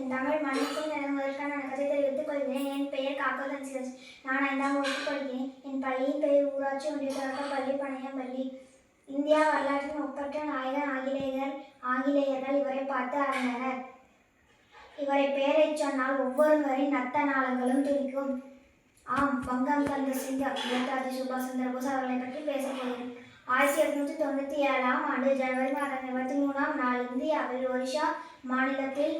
என் தமிழ் மண்ணுக்கும் எனது முதற்கான வணக்கத்தை தெரிவித்துக் கொள்கிறேன். என் பெயர் காக்கோ தன்சிலட்சுமி. நான் 5ஆம் வகுப்பு படிக்கிறேன். என் பள்ளியின் பெயர் ஊராட்சி ஒன்றிய தொடக்கப்பள்ளி பனையம்பள்ளி. இந்தியா வரலாற்றின் ஒப்பற்ற நாயகன் ஆங்கிலேயர்கள் இவரை பார்த்து அறிந்தனர். இவரை பெயரைச் சொன்னால் ஒவ்வொருவரின் ரத்த நாளங்களும் துடிக்கும். ஆம், பங்கம் தந்த சிங்கம் நேதாஜி சுபாஷ் சந்திர போஸ் அவர்களை பற்றி பேசப்போகிறேன். 1897ஆம் ஆண்டு ஜனவரி மாதம் 23ஆம் நாள் இந்தியாவில் ஒரிஷா மாநிலத்தில்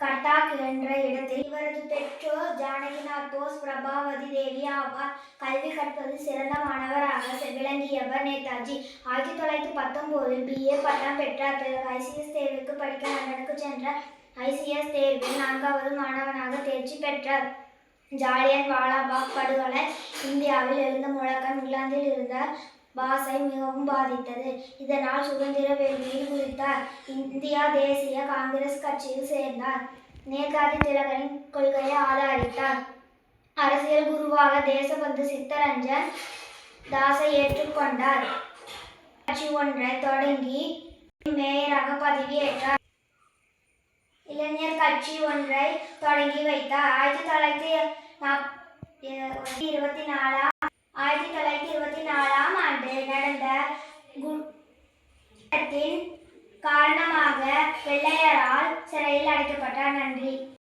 கட்டாக் என்ற இடத்தில் இவரது பெற்றோர் ஜானகிநாத் போஸ், பிரபாவதி தேவி ஆவார். கல்வி கற்பதில் சிறந்த மாணவராக விளங்கியவர் நேதாஜி. 1919இல் BA பட்டம் பெற்றார். பிறகு ICS தேர்வுக்கு படிக்க லண்டனுக்கு சென்றார். ICS தேர்வில் 4வது மாணவனாக தேர்ச்சி பெற்றார். ஜாலியன் வாலாபாக் படுகொலை இந்தியாவில் எழுந்த முழக்கம் இங்கிலாந்தில் இருந்த பாஸை மிகவும் பாதித்தது. இதனால் சுதந்திர வேள்வியில் குதித்தார். இந்தியா தேசிய காங்கிரஸ் கட்சியில் சேர்ந்தார். நேதாஜி திலகரின் கொள்கையை ஆதரித்தார். அரசியல் குருவாக தேசபந்து சித்தரஞ்சன் தாஸை ஏற்றுக்கொண்டார். கட்சி ஒன்றை தொடங்கி மேயராக பதவியேற்றார். இளைஞர் கட்சி ஒன்றை தொடங்கி வைத்தார். 1924ஆம் ஆண்டு நடந்த குற்றத்தின் காரணமாக வெள்ளையரால் சிறையில் அடைக்கப்பட்டார். நன்றி.